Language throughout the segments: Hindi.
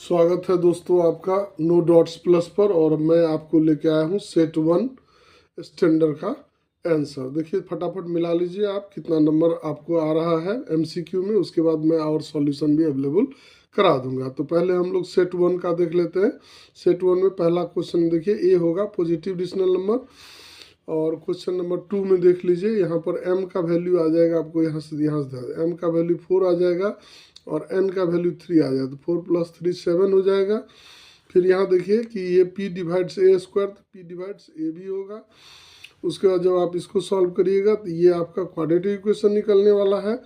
स्वागत है दोस्तों आपका नो डॉट्स प्लस पर। और मैं आपको लेके आया हूँ सेट वन स्टैंडर्ड का आंसर। देखिए फटाफट मिला लीजिए आप कितना नंबर आपको आ रहा है एमसीक्यू में, उसके बाद मैं और सॉल्यूशन भी अवेलेबल करा दूंगा। तो पहले हम लोग सेट वन का देख लेते हैं। सेट वन में पहला क्वेश्चन देखिए ए होगा पॉजिटिव डिजिटल नंबर। और क्वेश्चन नंबर 2 में देख लीजिए, यहाँ पर m का वैल्यू आ जाएगा आपको यहाँ से m का वैल्यू 4 आ जाएगा और n का वैल्यू 3 आ जाएगा। तो 4 + 3 7 हो जाएगा। फिर यहाँ देखिए कि ये p डिवाइड्स a स्क्वायर, तो p डिवाइड्स a भी होगा। उसके बाद जब आप इसको सॉल्व करिएगा तो ये आपका क्वाड्रेटिक इक्वेशन निकलने वाला है।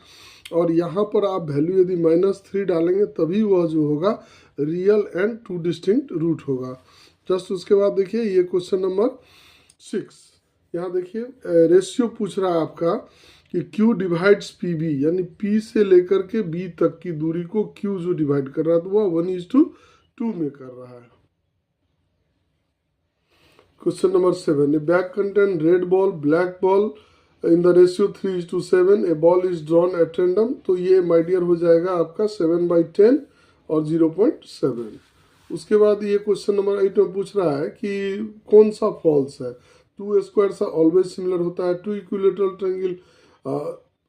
और यहाँ पर आप वैल्यू यदि -3 डालेंगे तभी वह जो होगा real and two distinct root होगा। जस्ट उसके बाद देखिए ये क्वेश्चन नंबर 6, यहाँ देखिए रेशियो पूछ रहा है आपका कि Q डिवाइड्स PB, यानी P से लेकर के B तक की दूरी को Q जो डिवाइड कर रहा है तो वह 1:2 में कर रहा है। Question number 7, A bag contain red ball black ball in the ratio 3:7, A ball is drawn at random. तो ये माय डियर हो जाएगा आपका 7/10 और 0.7। उसके बाद ये क्वेश्चन नंबर 8 में पूछ रहा है कि कौन सा फॉल्स है। 2 स्क्वायर्स ऑलवेज सिमिलर होता है, 2 इक्विलेटरल ट्रायंगल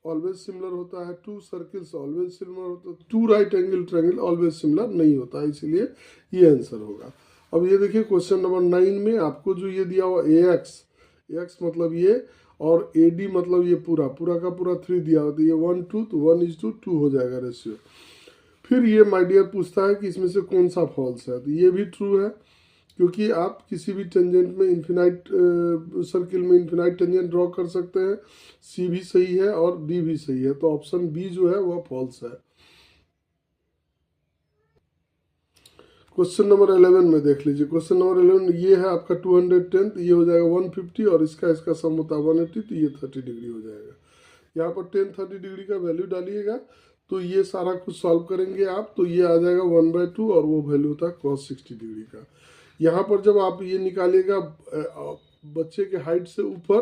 ऑलवेज सिमिलर होता है, 2 सर्किल्स ऑलवेज सिमिलर होता है, 2 right angle triangle always similar नहीं होता है, इसीलिए ये आंसर होगा। अब ये देखिए क्वेश्चन नंबर 9 में आपको जो ये दिया हुआ एक्स मतलब ये और AD मतलब ये पूरा का पूरा 3 दिया हुआ, तो ये 1:2 तो 1:2 हो जाएगा रेशियो। फिर ये माय डियर पूछता है कि इसमें से कौन सा फॉल्स है। तो ये भी ट्रू है, क्योंकि आप किसी भी टेंजेंट में इन्फिनाइट सर्किल में इन्फिनाइट टेंजेंट ड्रॉ कर सकते हैं। C भी सही है और D भी सही है, तो ऑप्शन B जो है वह फॉल्स है। क्वेश्चन नंबर 11 में देख लीजिए। क्वेश्चन नंबर 11 ये है आपका 210, तो ये हो जाएगा 150 और इसका सम होता है 180, तो ये 30 डिग्री हो जाएगा। यहाँ पर 10 30 डिग्री का वैल्यू डालिएगा तो ये सारा कुछ सॉल्व करेंगे आप, तो ये आ जाएगा 1/2 और वो वैल्यू होता है cos 60 डिग्री का। यहाँ पर जब आप ये निकालिएगा बच्चे के हाइट से ऊपर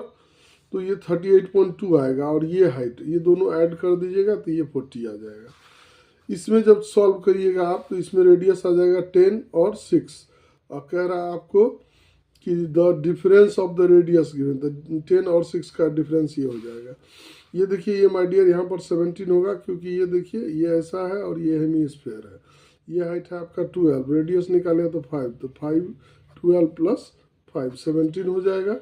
तो ये 38.2 आएगा और ये हाइट, ये दोनों ऐड कर दीजिएगा तो ये 40 आ जाएगा। इसमें जब सॉल्व करिएगा आप तो इसमें रेडियस आ जाएगा 10 और 6 और कह रहा है आपको कि the difference of the radius given, तो 10 और 6 का डिफरेंस ये हो जाएगा। ये देखिए ये माय डियर यहाँ पर 17 होगा, क्योंकि ये देखिए ये ऐसा है और ये हेमीस्फीयर है। ये हाइट है आपका 12, रेडियस निकालें तो 5, तो 5 12 + 5 17 हो जाएगा।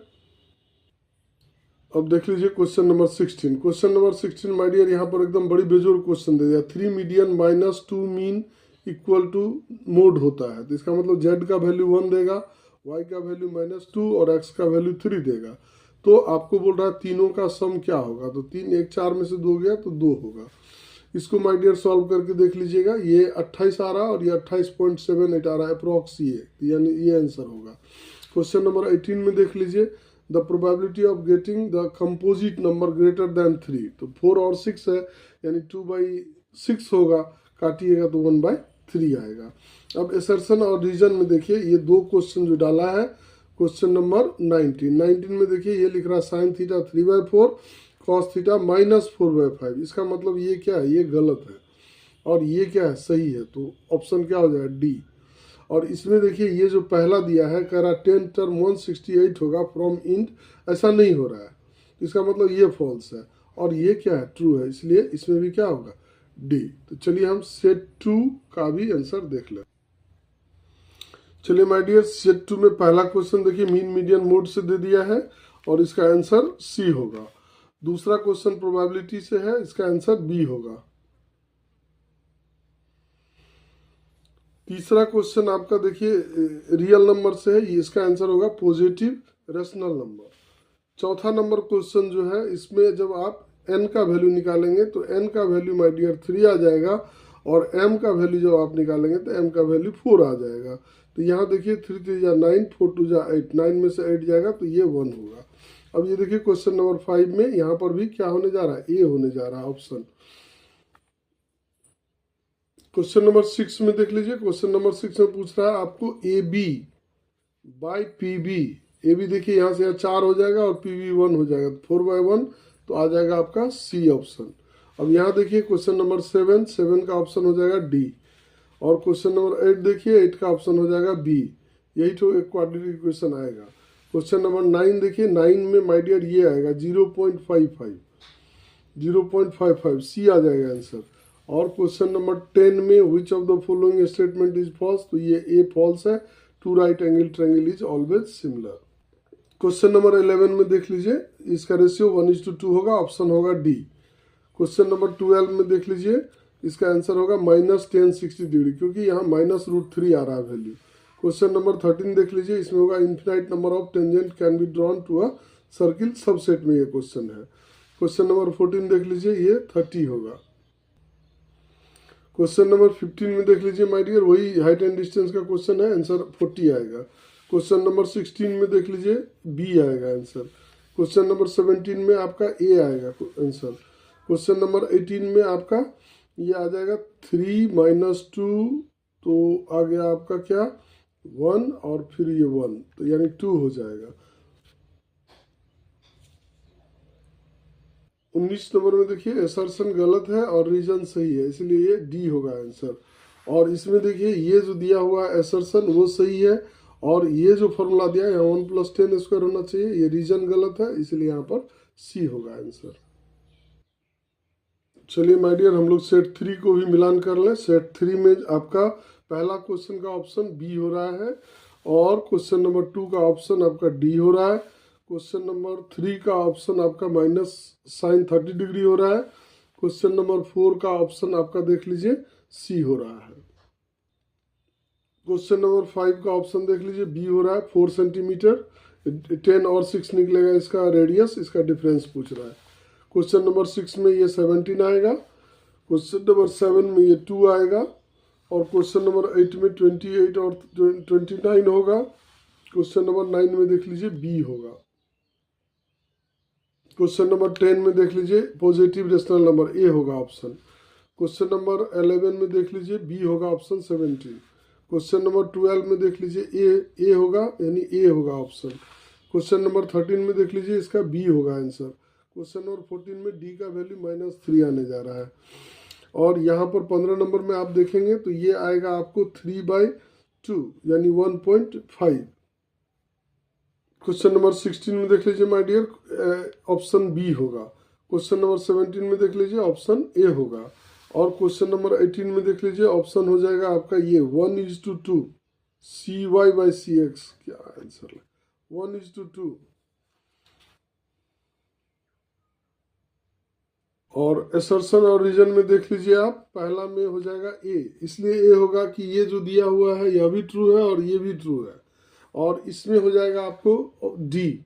अब देख लीजिए question number 16। Question number 16 my dear यहाँ पर एकदम बड़ी बेजोर क्वेश्चन दे दिया। 3 median -2 mean equal to mode होता है, तो इसका मतलब z का वैल्यू 1 देगा, y का वैल्यू -2 और x का वैल्यू 3 देगा। तो आपको बोल रहा है तीनों का सम क्या होगा, तो 3 1 4 में से 2 गया तो 2 होगा। इसको माय डियर सॉल्व करके देख लीजिएगा, ये 28 आ रहा है और ये 28.78 आ रहा है अप्रॉक्स, ये यानी ये आंसर होगा। क्वेश्चन नंबर 18 में देख लीजिए, the probability of getting the composite number greater than 3, तो 4 और 6 है यानी 2/6 होगा, काटिएगा तो 1/3 आएगा। अब एसर्शन और रीजन में देखिए ये दो क्वेश्चन जो डाला है। क्वेश्चन नंबर 19 में देखिए ये लिख रहा है sin थीटा 3/4 cos थीटा -4/5। इसका मतलब ये क्या है, ये गलत है और ये क्या है, सही है। तो ऑप्शन क्या हो जाएगा, D। और इसमें देखिए ये जो पहला दिया है कह रहा 10 टर्म 168 होगा फ्रॉम इंट, ऐसा नहीं हो रहा है, इसका मतलब ये फॉल्स है। और ये क्या है, ट्रू है, इसलिए इसमें भी क्या होगा, D। तो चलिए हम सेट 2 का भी आंसर देख लें। चलिए माय डियर सेट 2 में पहला क्वेश्चन देखिए मीन मीडियन मोड से दे दिया है और इसका आंसर C होगा। दूसरा क्वेश्चन प्रोबेबिलिटी से है, इसका आंसर B होगा। तीसरा क्वेश्चन आपका देखिए रियल नंबर से है, ये इसका आंसर होगा पॉजिटिव रेशनल नंबर। चौथा नंबर क्वेश्चन जो है इसमें जब आप n का वैल्यू निकालेंगे तो n का वैल्यू माय डियर 3 आ जाएगा और m का वैल्यू जब आप निकालेंगे तो m का वैल्यू 4 आ जाएगा। तो यहाँ देखिए 3 3 जा 9, 4 2 जा 8, 9 में से 8 जाएगा तो ये 1 होगा। अब ये देखिए क्वेश्चन नंबर 5 में यहाँ पर भी क्या होने जा रहा है, A होने जा रहा है ऑप्शन। क्वेश्चन नंबर 6 में देख लीजिए। क्वेश्चन नंबर 6 में पूछ रहा है आपको AB/PB। AB देखिए यहाँ से यहाँ 4 हो जाएगा और PB 1 हो जाएगा, 4/1 तो आ जाएगा आपका C ऑप्शन। अब यहाँ देखिए क्वेश्चन नंबर 7 का ऑप्शन हो जाएगा D। और क्वेश्चन नंबर 8 देखिए, 8 का ऑप्शन हो जाएगा बी, यही तो एक क्वाड्रेटिक इक्वेशन आएगा। क्वेश्चन नंबर 9 देखिए, 9 में माय डियर ये आएगा 0.55, 0.55 सी आ जाएगा आंसर। और क्वेश्चन नंबर 10 में which of the following statement is false, तो ये ए फॉल्स है, two right angle triangle is always similar. Question number 11 में देख लीजिए, इसका रेशियो 1:2 होगा, ऑप्शन होगा डी। क्वेश्चन नंबर 12 में देख लीजिए, इसका आंसर होगा -1060°, क्योंकि यहाँ -√3 आ रहा है वैल्यू। क्वेश्चन नंबर 13 देख लीजिए, इसमें होगा infinite number of tangent can be drawn to a circle subset में ये क्वेश्चन है। क्वेश्चन नंबर 14 देख लीजिए, ये 30 होगा। क्वेश्चन नंबर 15 में देख लीजिए माय डियर, वही हाइट एंड डिस्टेंस का क्वेश्चन है, आंसर 40 आएगा। क्वेश्चन नंबर 16 में देख लीजिए बी आएगा आंसर। क्वेश्चन नंबर 17 में आपका ए आएगा आंसर। क्वेश्चन नंबर 18 में आपका ये आ जाएगा 3 - 2, तो आ गया आपका क्या 1 और फिर ये 1, तो यानी 2 हो जाएगा। 19 नंबर में देखिए एसर्शन गलत है और रीजन सही है, इसलिए ये डी होगा आंसर। और इसमें देखिए ये जो दिया हुआ है एसर्शन वो सही है, और ये जो फॉर्मूला दिया है यहाँ 1+10² होना चाहिए, ये रीजन गलत है, इसलिए यहाँ पर सी होगा आंसर। चलिए माय डियर, हम लोग सेट 3 को भी मिलान कर लें। सेट 3 में आपका पहला क्वेश्चन का ऑप्शन बी हो रहा है, और क्वेश्चन नंबर 2 का ऑप्शन आपका डी हो रहा है। क्वेश्चन नंबर 3 का ऑप्शन आपका -sin30° हो रहा है। क्वेश्चन नंबर 4 का ऑप्शन आपका देख लीजिए सी हो रहा है। क्वेश्चन नंबर 5 का ऑप्शन देख लीजिए बी हो रहा है, 4 सेंटीमीटर, 10 और 6 निकलेगा इसका रेडियस, इसका डिफरेंस पूछ रहा है। क्वेश्चन नंबर 6 में ये 17 आएगा। क्वेश्चन नंबर 7 में ये 2 आएगा, और क्वेश्चन नंबर 8 में 28 और 29 होगा। क्वेश्चन नंबर 9 में देख लीजिए बी होगा। क्वेश्चन नंबर 10 में देख लीजिए पॉजिटिव रेशनल नंबर ए होगा ऑप्शन। क्वेश्चन नंबर 11 में देख लीजिए बी होगा ऑप्शन 17। क्वेश्चन नंबर 12 में देख लीजिए ए होगा, यानी ए होगा ऑप्शन। क्वेश्चन नंबर 13 में देख लीजिए इसका बी होगा आंसर। क्वेश्चन नंबर 14 में डी का वैल्यू -3 आने जा रहा है। और यहाँ पर 15 नंबर में आप देखेंगे तो ये आएगा आपको 3/2 यानी 1.5। क्वेश्चन नंबर 16 में देख लीजिए माय डियर, ऑप्शन बी होगा। क्वेश्चन नंबर 17 में देख लीजिए ऑप्शन ए होगा। और क्वेश्चन नंबर 18 में देख लीजिए ऑप्शन हो जाएगा आपका ये 1:2 CY/CX, क्या आंसर है 1:2। और एसर्शन और रीजन में देख लीजिए आप, पहला में हो जाएगा ए, इसलिए ए होगा कि ये जो दिया हुआ है यह भी ट्रू है और ये भी ट्रू है, और इसमें हो जाएगा आपको डी।